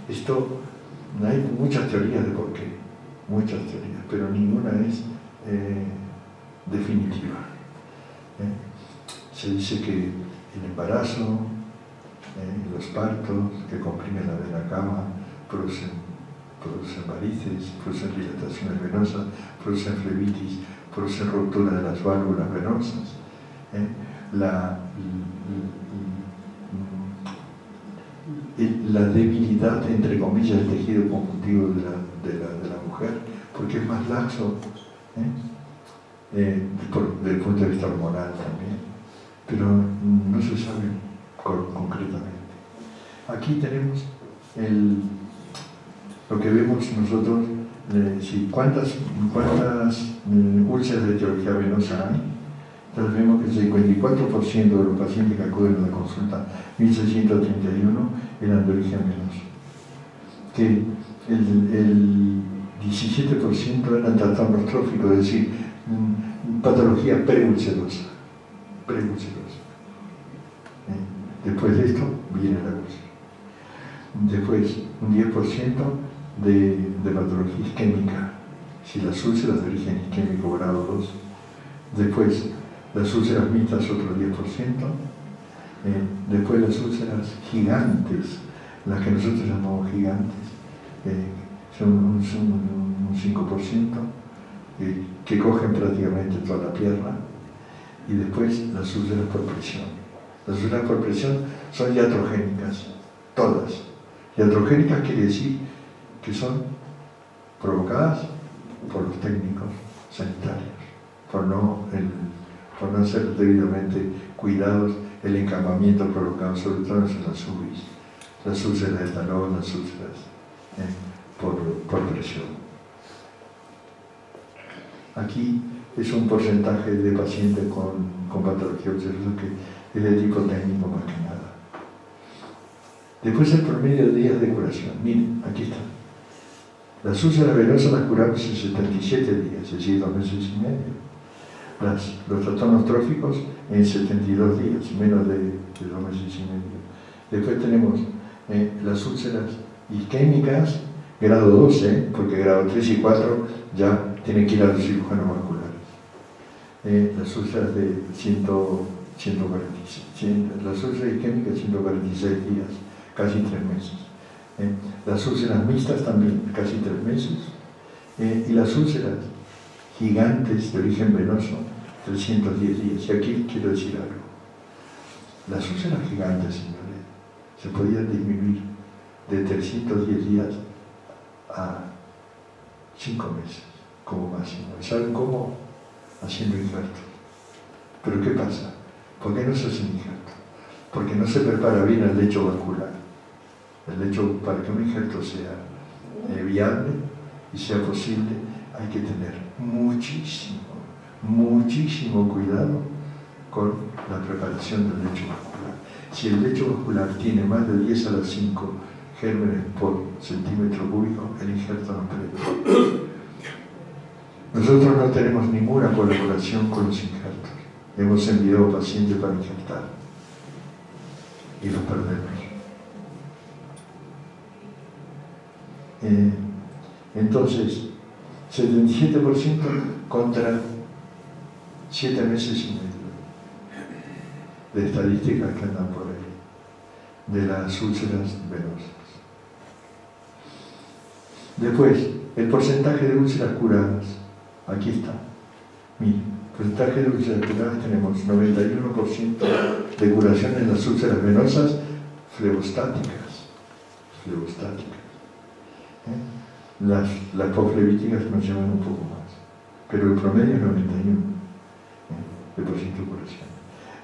Esto, hay muchas teorías de por qué, muchas teorías, pero ninguna es definitiva. Se dice que el embarazo, los partos que comprimen la vena cava, producen varices, producen dilataciones venosas, producen flebitis, producen ruptura de las válvulas venosas. La debilidad, entre comillas, del tejido conjuntivo de la mujer, porque es más laxo, desde el punto de vista hormonal también, pero no se sabe concretamente. Aquí tenemos lo que vemos nosotros, cuántas úlceras de etiología venosa hay. Entonces vemos que el 54% de los pacientes que acuden a la consulta 1631 eran de origen venoso, que el 17% eran trastornos tróficos, es decir, patología preulcerosa. Después de esto viene la úlcera. Después, un 10% de patología isquémica, si las úlceras de origen isquémico grado 2. Después, las úlceras mixtas, otro 10%. Después, las úlceras gigantes, las que nosotros llamamos gigantes, son un 5%, que cogen prácticamente toda la pierna. Y después, las úlceras por presión. Las úlceras por presión son iatrogénicas, todas. Iatrogénicas quiere decir que son provocadas por los técnicos sanitarios, por no ser debidamente cuidados, el encamamiento provocado sobre todo en las UBIs, las úlceras de talón, las úlceras por presión. Aquí es un porcentaje de pacientes con patología ulcerosa que es de tipo técnico más que nada. Después el promedio de días de curación. Miren, aquí está. Las úlceras venosas las curamos en 77 días, es decir, 2 meses y medio. Los trastornos tróficos en 72 días, menos de 2 meses y medio. Después tenemos las úlceras isquémicas, grado 12, porque grado 3 y 4 ya tienen que ir a los cirujanos vasculares. Las úlceras de 146, las úlceras isquémicas 146 días, casi 3 meses. Las úlceras mixtas también, casi 3 meses. Y las úlceras gigantes de origen venoso, 310 días. Y aquí quiero decir algo. Las úlceras gigantes, señores, se podían disminuir de 310 días a 5 meses, como máximo. ¿Saben cómo? Haciendo injertos. ¿Pero qué pasa? ¿Por qué no se hacen injertos? Porque no se prepara bien el lecho vascular. El lecho, para que un injerto sea viable y sea posible, hay que tener muchísimo cuidado con la preparación del lecho vascular. Si el lecho vascular tiene más de 10 a la 5 gérmenes por centímetro cúbico, el injerto no penetra. Nosotros no tenemos ninguna colaboración con los injertos. Hemos enviado pacientes para injertar y los perdemos. Entonces, 77% contra 7 meses y medio de estadísticas que andan por ahí, de las úlceras venosas. Después, el porcentaje de úlceras curadas. Aquí está. Miren, porcentaje de úlceras curadas tenemos 91% de curación en las úlceras venosas flebostáticas. Las posflebíticas nos llevan un poco más, pero el promedio es 91% de curación.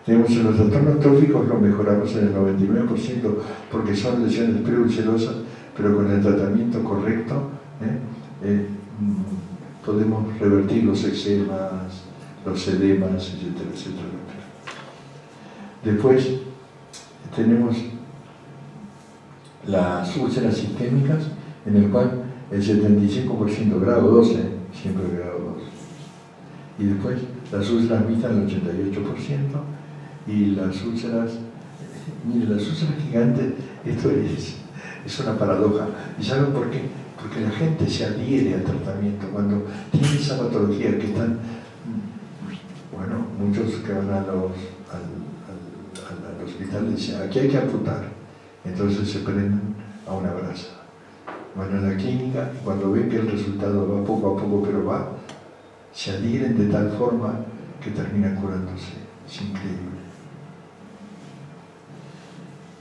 Tenemos en los trastornos tróficos, lo mejoramos en el 99% porque son lesiones preulcerosas, pero con el tratamiento correcto podemos revertir los eczemas, los edemas, etcétera, etcétera. Después tenemos las úlceras sistémicas, en el cual el 75% grado 12, siempre grado 2. Y después las úlceras mixtas el 88%, y las úlceras, miren, las úlceras gigantes, esto es una paradoja. ¿Y saben por qué? Porque la gente se adhiere al tratamiento cuando tiene esa patología que están, bueno, muchos que van a los hospital y decían, aquí hay que amputar. Entonces se prenden a una brasa. Van a la clínica y cuando ven que el resultado va poco a poco, pero va, se adhieren de tal forma que terminan curándose. Es increíble.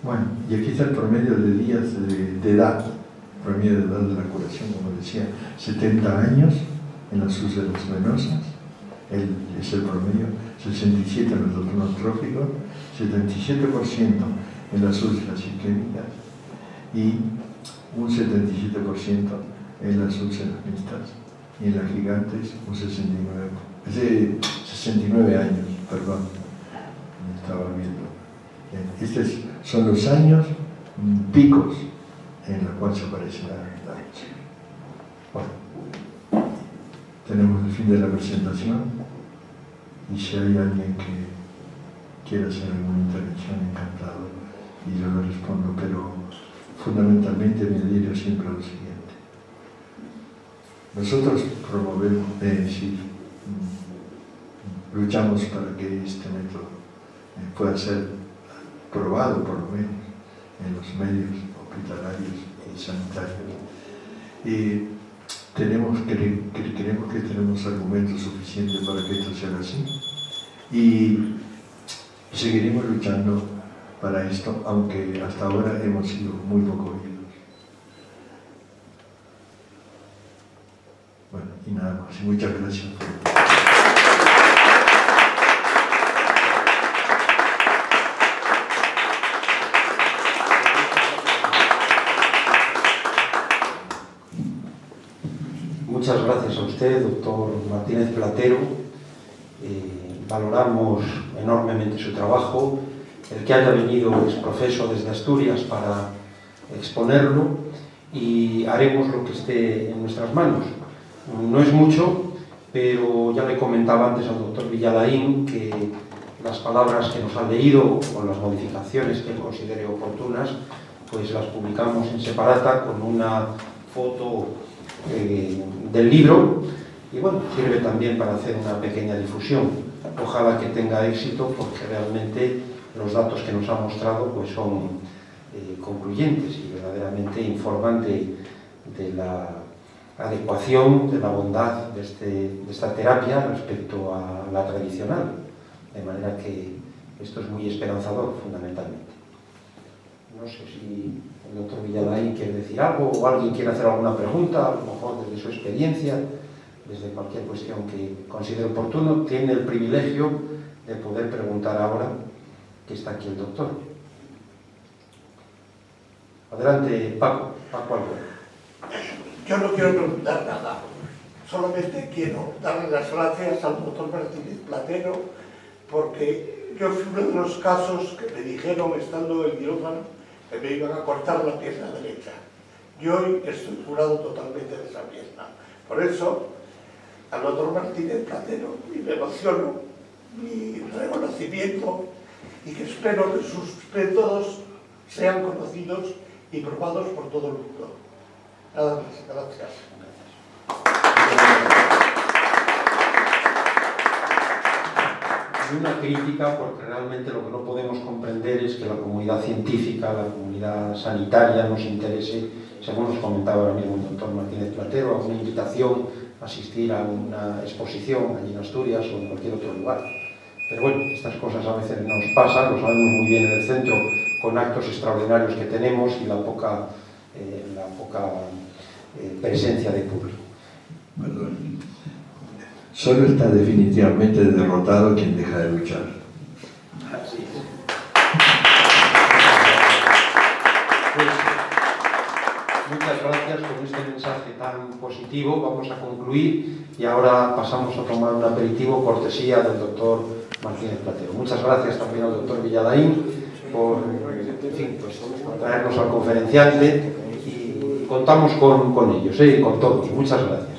Bueno, y aquí está el promedio de días de edad, promedio de edad de la curación, como decía, 70 años en las úlceras venosas, es el promedio, 67 en los trastornos tróficos, 77% en las úlceras isquémicas y un 77% en las úlceras mixtas y en las gigantes un 69 años, perdón, me estaba viendo. Estos son los años picos en los cuales aparece la úlcera. Bueno, tenemos el fin de la presentación y si hay alguien que quiera hacer alguna intervención, encantado, y yo le respondo, pero fundamentalmente me adhiero siempre a lo siguiente. Nosotros promovemos, luchamos para que este método pueda ser probado, por lo menos, en los medios hospitalarios y sanitarios. Y creemos que tenemos argumentos suficientes para que esto sea así. Y seguiremos luchando para esto, aunque hasta ahora hemos sido muy poco oídos. Bueno, y nada más. Y muchas gracias por... Muchas gracias a usted, doctor Martínez Platero. Valoramos enormemente su trabajo, el que haya venido exprofeso desde Asturias para exponerlo, y haremos lo que esté en nuestras manos. No es mucho, pero ya le comentaba antes al doctor Villalain que las palabras que nos han leído, con las modificaciones que él considere oportunas, pues las publicamos en separata con una foto del libro, y bueno, sirve también para hacer una pequeña difusión. Ojalá que tenga éxito, porque realmente los datos que nos ha mostrado pues son concluyentes y verdaderamente informan de la adecuación, de la bondad de esta terapia respecto a la tradicional, de manera que esto es muy esperanzador fundamentalmente. No sé si el doctor Villalain quiere decir algo, o alguien quiere hacer alguna pregunta, a lo mejor desde su experiencia, desde cualquier cuestión que considere oportuno. Tiene el privilegio de poder preguntar ahora que está aquí el doctor. Adelante, Paco Albuera. Yo no quiero preguntar nada, solamente quiero darle las gracias al doctor Martínez Platero, porque yo fui uno de los casos que me dijeron, estando en el quirófano, que me iban a cortar la pierna derecha. Y hoy estoy curado totalmente de esa pierna. Por eso, al doctor Martínez Platero, me emociono, mi reconocimiento, y que espero que sus métodos sean conocidos y probados por todo el mundo. Nada más, gracias. Y una crítica, porque realmente lo que no podemos comprender es que la comunidad científica, la comunidad sanitaria nos interese, según nos comentaba ahora mismo el doctor Martínez Platero, a una invitación a asistir a una exposición allí en Asturias o en cualquier otro lugar. Pero bueno, estas cosas a veces nos pasan, lo sabemos muy bien en el centro, con actos extraordinarios que tenemos y la poca presencia de público. Perdón. Solo está definitivamente derrotado quien deja de luchar. Así es. Pues, muchas gracias por este mensaje tan positivo. Vamos a concluir y ahora pasamos a tomar un aperitivo cortesía del doctor Martínez Platero. Muchas gracias también al doctor Villalain por, en fin, pues, por traernos al conferenciante, y contamos con ellos, con todos. Muchas gracias.